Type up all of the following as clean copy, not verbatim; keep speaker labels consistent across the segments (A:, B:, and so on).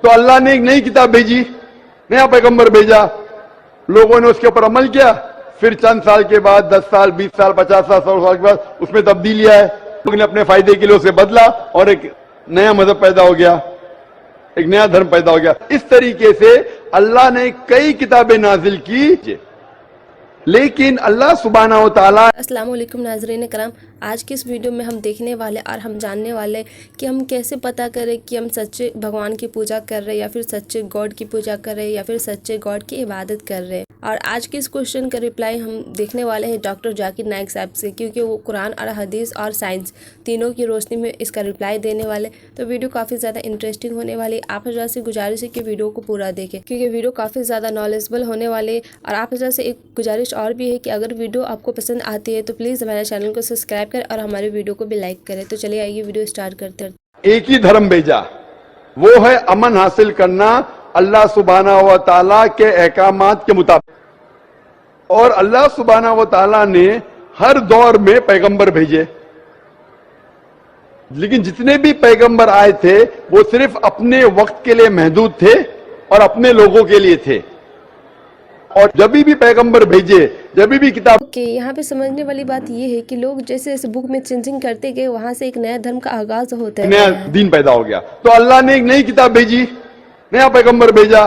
A: तो अल्लाह ने एक नई किताब भेजी, नया पैगंबर भेजा, लोगों ने उसके ऊपर अमल किया, फिर चंद साल के बाद 10 साल 20 साल 50 साल 100 साल के बाद उसमें तब्दीली आए, लोगों ने अपने फायदे के लिए उसे बदला और एक नया मजहब पैदा हो गया, एक नया धर्म पैदा हो गया। इस तरीके से अल्लाह ने कई किताबें नाजिल की, लेकिन अल्लाह सुब्हाना व तआला।
B: अस्सलाम वालेकुम नाज़रीन कराम, आज की इस वीडियो में हम देखने वाले और हम जानने वाले कि हम कैसे पता करें कि हम सच्चे भगवान की पूजा कर रहे हैं या फिर सच्चे गॉड की पूजा कर रहे हैं या फिर सच्चे गॉड की इबादत कर रहे हैं। और आज के इस क्वेश्चन का रिप्लाई हम देखने वाले हैं डॉक्टर जाकिर नाइक साहब से, क्योंकि वो कुरान और हदीस और साइंस तीनों की रोशनी में इसका रिप्लाई देने वाले। तो वीडियो काफ़ी ज़्यादा इंटरेस्टिंग होने वाली। आप हज़ार से गुजारिश है कि वीडियो को पूरा देखें, क्योंकि वीडियो काफ़ी ज़्यादा नॉलेजेबल होने वाले। और आप हज़ार से एक गुजारिश और भी है कि अगर वीडियो आपको पसंद आती है तो प्लीज़ हमारे चैनल को सब्सक्राइब करें और हमारे वीडियो को भी लाइक करें। तो चलिए आइए वीडियो स्टार्ट करते हैं।
A: एक ही धर्म भेजा, वो है अमन हासिल करना अल्लाह सुब्हाना व तआला के अहकामात के मुताबिक। और अल्लाह सुब्हाना व तआला ने हर दौर में पैगंबर भेजे, लेकिन जितने भी पैगंबर आए थे वो सिर्फ अपने वक्त के लिए महदूद थे और अपने लोगों के लिए थे। और जब भी पैगंबर भेजे, जब भी किताब
B: यहाँ पे समझने वाली बात ये है कि लोग जैसे इस बुक में चेंजिंग करते गए, वहां से एक नया धर्म का आगाज होता है,
A: नया दीन पैदा हो गया। तो अल्लाह ने एक नई किताब भेजी, नया पैगंबर भेजा,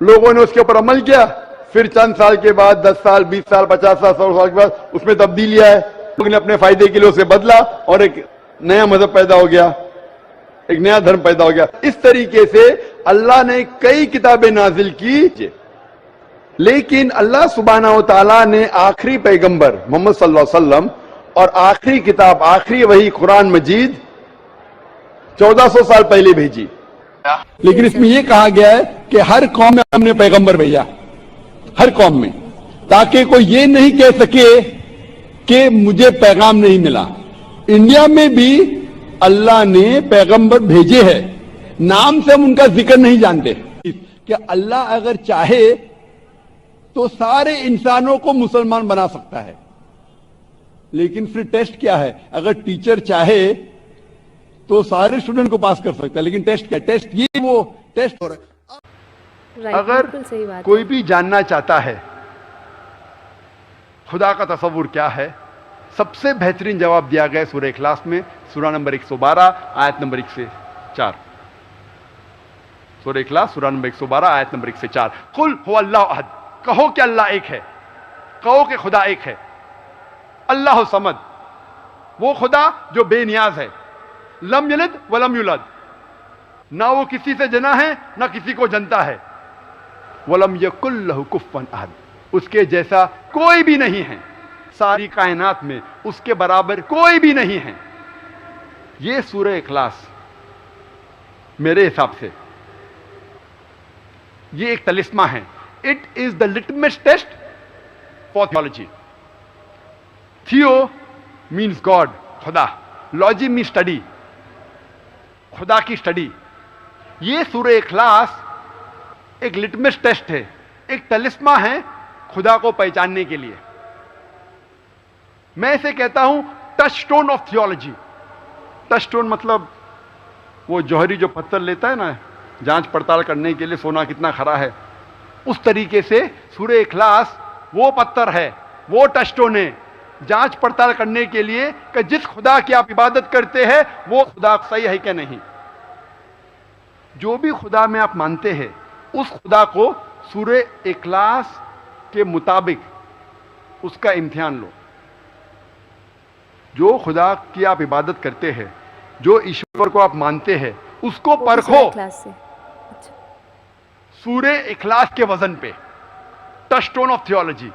A: लोगों ने उसके ऊपर अमल किया, फिर चंद साल के बाद 10 साल 20 साल 50 साल 100 साल के बाद उसमें तब्दीली आए, लोगों ने अपने फायदे के लिए उसे बदला और एक नया मजहब पैदा हो गया, एक नया धर्म पैदा हो गया। इस तरीके से अल्लाह ने कई किताबें नाजिल की, लेकिन अल्लाह सुब्हाना व तआला ने आखिरी पैगंबर मोहम्मद सल्लल्लाहु अलैहि वसल्लम और आखिरी किताब, आखिरी वही कुरान मजीद 1400 साल पहले भेजी। लेकिन इसमें यह कहा गया है कि हर कौम में हमने पैगंबर भेजा, हर कौम में, ताकि कोई ये नहीं कह सके कि मुझे पैगाम नहीं मिला। इंडिया में भी अल्लाह ने पैगंबर भेजे हैं, नाम से हम उनका जिक्र नहीं जानते। कि अल्लाह अगर चाहे तो सारे इंसानों को मुसलमान बना सकता है, लेकिन फिर टेस्ट क्या है? अगर टीचर चाहे तो सारे स्टूडेंट को पास कर सकता है, लेकिन टेस्ट क्या? टेस्ट ये वो टेस्ट हो रहा है। अगर कोई भी जानना चाहता है खुदा का तसव्वुर क्या है, सबसे बेहतरीन जवाब दिया गया सूरह इखलास में, सूरा नंबर 112 आयत नंबर 1 से 4। सूरह इखलास सूरा नंबर 112 आयत नंबर 1 से 4। कुल हुवल्लाहु अहद, कहो कि अल्लाह एक है, कहो कि खुदा एक है। अल्लाह समद, वो खुदा जो बेनियाज है, लम यलिद वलम युलद, ना वो किसी से जना है ना किसी को जनता है, वलम यकुल लहु कुफुवन अहद, उसके जैसा कोई भी नहीं है, सारी कायनात में उसके बराबर कोई भी नहीं है। ये सूरह इखलास मेरे हिसाब से ये एक तलिस्मा है। It is the litmus test for theology. Theo means God, खुदा, लॉजी मीन्स स्टडी, खुदा की स्टडी। ये सूरह इखलास एक लिटमस टेस्ट है, एक तलिस्मा है खुदा को पहचानने के लिए। मैं इसे कहता हूं टचस्टोन ऑफ थियोलॉजी। टचस्टोन मतलब वो जौहरी जो पत्थर लेता है ना जांच पड़ताल करने के लिए, सोना कितना खरा है, उस तरीके से सूरह इखलास वो पत्थर है, वो टचस्टोन है जांच पड़ताल करने के लिए कि जिस खुदा की आप इबादत करते हैं वो खुदा सही है कि नहीं। जो भी खुदा में आप मानते हैं उस खुदा को सूरह इखलास के मुताबिक उसका इम्तिहान लो। जो खुदा की आप इबादत करते हैं, जो ईश्वर को आप मानते हैं, उसको परखो सूरह इखलास के वजन पे, टचस्टोन ऑफ थियोलॉजी।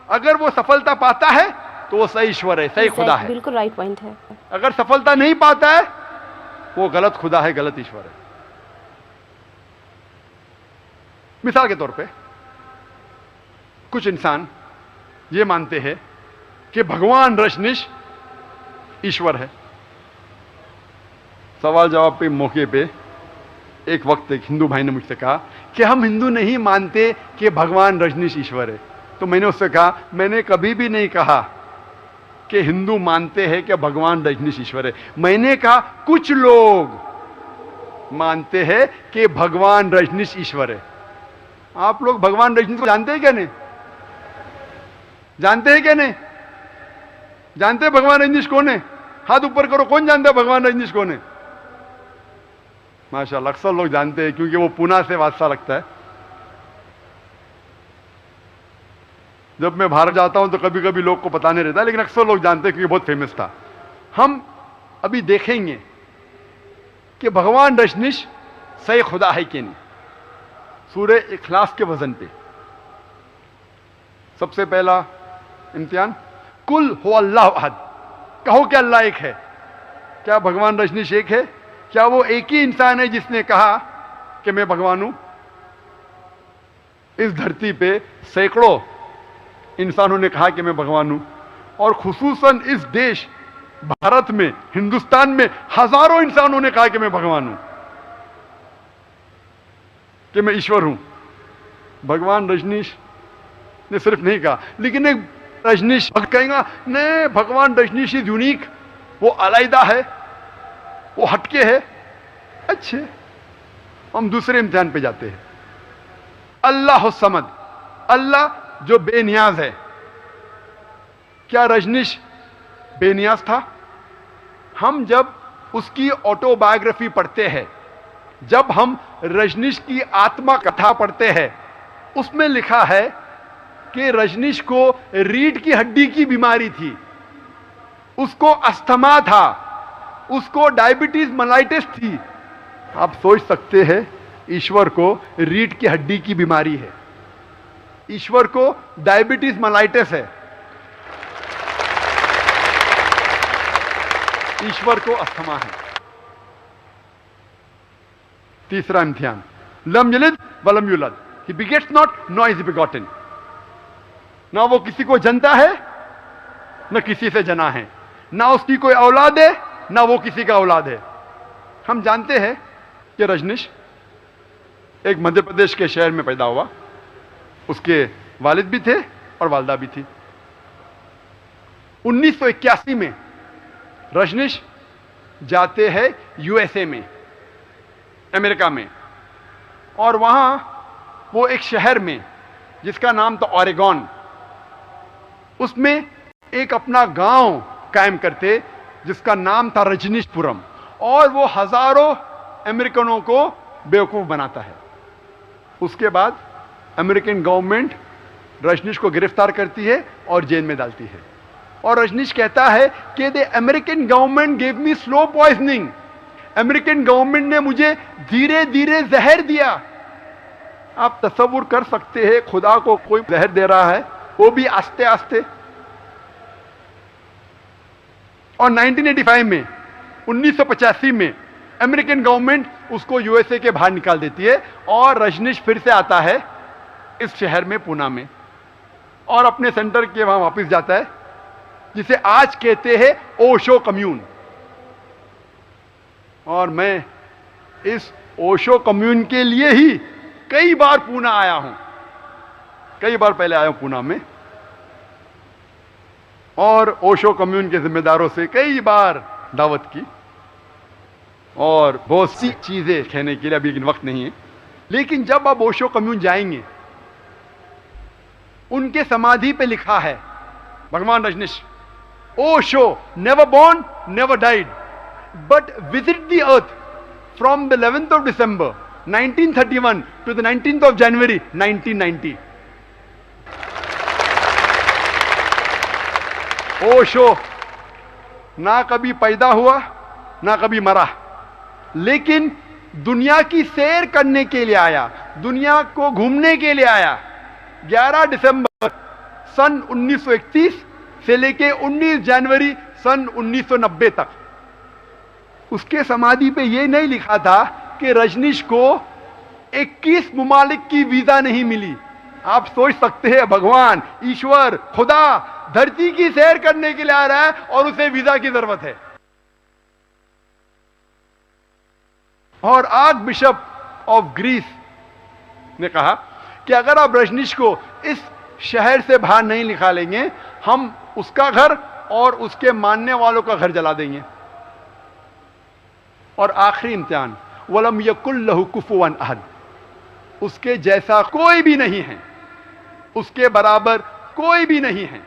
A: अगर वो सफलता पाता है तो वो सही ईश्वर है, सही खुदा है।
B: बिल्कुल राइट पॉइंट है।
A: अगर सफलता नहीं पाता है वो गलत खुदा है, गलत ईश्वर है। मिसाल के तौर पे कुछ इंसान ये मानते हैं कि भगवान रजनीश ईश्वर है। सवाल जवाब पे मौके पे एक वक्त एक हिंदू भाई ने मुझसे कहा कि हम हिंदू नहीं मानते कि भगवान रजनीश ईश्वर है। तो मैंने उससे कहा, मैंने कभी भी नहीं कहा कि हिंदू मानते हैं कि भगवान रजनीश ईश्वर है। मैंने कहा कुछ लोग मानते हैं कि भगवान रजनीश ईश्वर है। आप लोग भगवान रजनीश को जानते हैं क्या नहीं? जानते हैं क्या नहीं? जानते हैं भगवान रजनीश कौन है? हाथ ऊपर करो, कौन जानता है भगवान रजनीश कौन है? माशाल्लाह, अक्सर लोग जानते हैं क्योंकि वो पुणे से वास्ता लगता है। जब मैं बाहर जाता हूं तो कभी कभी लोग को पता नहीं रहता, लेकिन अक्सर लोग जानते हैं क्योंकि बहुत फेमस था। हम अभी देखेंगे कि भगवान रजनीश सही खुदा है कि नहीं, सूरह इखलास के वजन पे। सबसे पहला इम्तिहान, कुल हो अल्लाह अहद, कहो कि अल्लाह एक है। क्या भगवान रजनीश एक है? क्या वो एक ही इंसान है जिसने कहा कि मैं भगवान हूं? इस धरती पे सैकड़ों इंसानों ने कहा कि मैं भगवान हूं, और खुसूसन इस देश भारत में, हिंदुस्तान में हजारों इंसानों ने कहा कि मैं भगवान हूं, कि मैं ईश्वर हूं। भगवान रजनीश ने सिर्फ नहीं कहा, लेकिन एक रजनीश कहेगा नहीं, भगवान रजनीश इज यूनिक, वो अलैदा है, वो हटके है। अच्छे, हम दूसरे इम्तिहान पे जाते हैं। अल्लाह समद, अल्लाह जो बेनियाज है। क्या रजनीश बेनियाज था? हम जब उसकी ऑटोबायोग्राफी पढ़ते हैं, जब हम रजनीश की आत्मा कथा पढ़ते हैं, उसमें लिखा है कि रजनीश को रीढ़ की हड्डी की बीमारी थी, उसको अस्थमा था, उसको डायबिटीज मेलाइटिस थी। आप सोच सकते हैं, ईश्वर को रीढ़ की हड्डी की बीमारी है, ईश्वर को डायबिटीज मेलाइटिस है, ईश्वर को अस्थमा है। तीसरा इम्तिहान, लम यलिद वलम यूलद, he begets not nor is begotten. ना वो किसी को जनता है, न किसी से जना है, ना उसकी कोई औलाद है, ना वो किसी का औलाद है। हम जानते हैं कि रजनीश एक मध्य प्रदेश के शहर में पैदा हुआ, उसके वालिद भी थे और वालदा भी थी। 1981 में रजनीश जाते हैं यूएसए में, अमेरिका में, और वहां वो एक शहर में जिसका नाम था ओरेगॉन, उसमें एक अपना गांव कायम करते जिसका नाम था रजनीशपुरम, और वो हजारों अमेरिकनों को बेवकूफ बनाता है। उसके बाद अमेरिकन गवर्नमेंट रजनीश को गिरफ्तार करती है और जेल में डालती है, और रजनीश कहता है कि the American government gave me slow poisoning, American government ने मुझे धीरे धीरे जहर दिया। आप तसव्वुर कर सकते हैं, खुदा को कोई जहर दे रहा है, वो भी आस्ते आस्ते। और 1985 में, 1985 में अमेरिकन गवर्नमेंट उसको यूएसए के बाहर निकाल देती है, और रजनीश फिर से आता है इस शहर में, पुणे में, और अपने सेंटर के वहां वापस जाता है, जिसे आज कहते हैं ओशो कम्यून। और मैं इस ओशो कम्यून के लिए ही कई बार पुणे आया हूं, कई बार पहले आया हूं पुणे में, और ओशो कम्यून के जिम्मेदारों से कई बार दावत की, और बहुत सी चीजें कहने के लिए अभी वक्त नहीं है। लेकिन जब आप ओशो कम्यून जाएंगे, उनके समाधि पे लिखा है, भगवान Rajneesh, Osho never born never died but visit the earth from the 11th of December 1931 to the 19th of January 1990। Osho ना कभी पैदा हुआ, ना कभी मरा, लेकिन दुनिया की सैर करने के लिए आया, दुनिया को घूमने के लिए आया। 11 दिसंबर सन 1931 से लेके 19 जनवरी सन 1990 तक। उसके समाधि पे यह नहीं लिखा था कि रजनीश को 21 मुमालिक की वीजा नहीं मिली। आप सोच सकते हैं, भगवान, ईश्वर, खुदा धरती की सैर करने के लिए आ रहा है और उसे वीजा की जरूरत है। और आर्क बिशप ऑफ ग्रीस ने कहा कि अगर आप रजनीश को इस शहर से बाहर नहीं निकालेंगे, हम उसका घर और उसके मानने वालों का घर जला देंगे। और आखिरी इम्तिहान, वलम यकुल लहू कुफुवन अहद, उसके जैसा कोई भी नहीं है, उसके बराबर कोई भी नहीं है।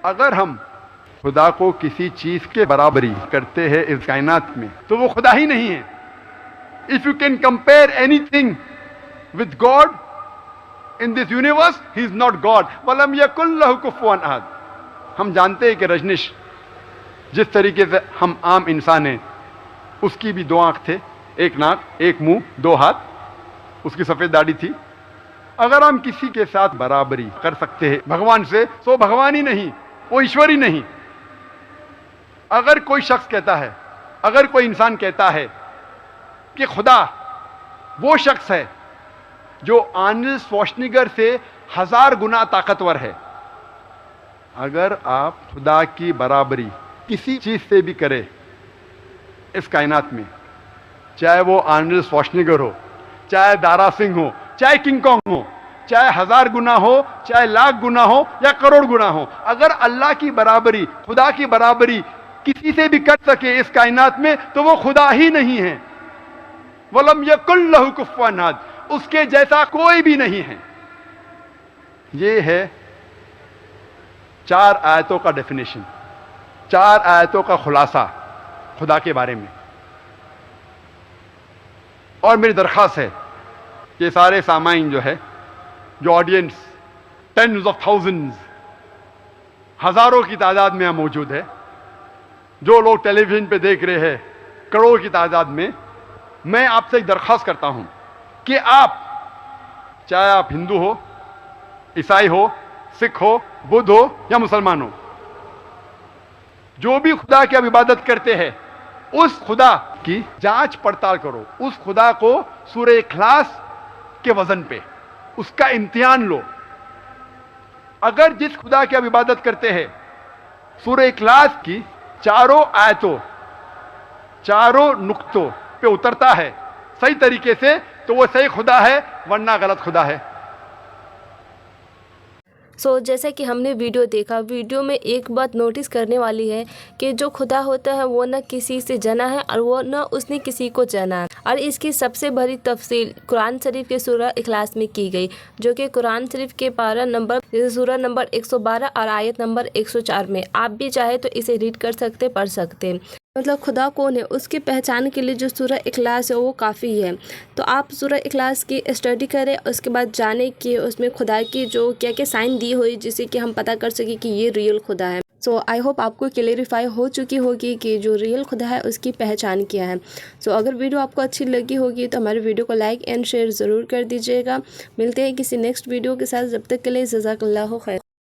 A: अगर हम खुदा को किसी चीज के बराबरी करते हैं इस कायनात में तो वो खुदा ही नहीं है। If you can compare anything with God in this universe, he is not God. वलम यकुल लहू कुफुवन अहद। हम जानते हैं कि रजनीश जिस तरीके से हम आम इंसान हैं, उसकी भी 2 आंख थे, 1 नाक, 1 मुंह, 2 हाथ, उसकी सफेद दाढ़ी थी। अगर हम किसी के साथ बराबरी कर सकते हैं भगवान से, तो भगवान ही नहीं, वो ईश्वर ही नहीं। अगर कोई शख्स कहता है, अगर कोई इंसान कहता है कि खुदा वो शख्स है जो आर्नल्ड श्वार्ज़नेगर से 1000 गुना ताकतवर है, अगर आप खुदा की बराबरी किसी चीज से भी करें इस कायनात में, चाहे वो आर्नल्ड श्वार्ज़नेगर हो, चाहे दारा सिंह हो, चाहे किंग कॉन्ग हो, चाहे 1000 गुना हो, चाहे लाख गुना हो या करोड़ गुना हो, अगर अल्लाह की बराबरी, खुदा की बराबरी किसी से भी कर सके इस कायनात में, तो वो खुदा ही नहीं है। वलम यकुल लहू कुफुवन अहद, उसके जैसा कोई भी नहीं है। ये है 4 आयतों का डेफिनेशन, 4 आयतों का खुलासा खुदा के बारे में। और मेरी दरख्वास्त है कि सारे सामाइन जो है, जो ऑडियंस टेन्स ऑफ थाउजेंड्स, हजारों की तादाद में यहाँ मौजूद है, जो लोग टेलीविजन पे देख रहे हैं करोड़ों की तादाद में, मैं आपसे एक दरख्वास्त करता हूं कि आप, चाहे आप हिंदू हो, ईसाई हो, सिख हो, बुद्ध हो या मुसलमान हो, जो भी खुदा की आप इबादत करते हैं, उस खुदा की जांच पड़ताल करो। उस खुदा को सूरह इखलास के वजन पे उसका इम्तिहान लो। अगर जिस खुदा की आप इबादत करते हैं सूरह इखलास की चारों आयतों, चारों नुक्तों पे उतरता है सही तरीके से, तो वो सही खुदा है, वरना गलत खुदा है।
B: जैसा कि हमने वीडियो देखा, वीडियो में एक बात नोटिस करने वाली है कि जो खुदा होता है वो न किसी से जना है और वो न उसने किसी को जाना है। और इसकी सबसे बड़ी तफसील कुरान शरीफ के सूरह इखलास में की गई, जो कि कुरान शरीफ के सूरह नंबर 112 और आयत नंबर 104 में। आप भी चाहे तो इसे रीड कर सकते, पढ़ सकते। मतलब खुदा कौन है उसकी पहचान के लिए जो सूरह इखलास है वो काफ़ी है। तो आप सूरह इखलास की स्टडी करें, उसके बाद जाने कि उसमें खुदा की जो क्या क्या साइन दी हुई, जिससे कि हम पता कर सके कि ये रियल खुदा है। आई होप आपको क्लेरिफाई हो चुकी होगी कि जो रियल खुदा है उसकी पहचान क्या है। अगर वीडियो आपको अच्छी लगी होगी तो हमारे वीडियो को लाइक एंड शेयर ज़रूर कर दीजिएगा। मिलते हैं किसी नेक्स्ट वीडियो के साथ, जब तक के लिए जज़ाकल्लाहु खैर।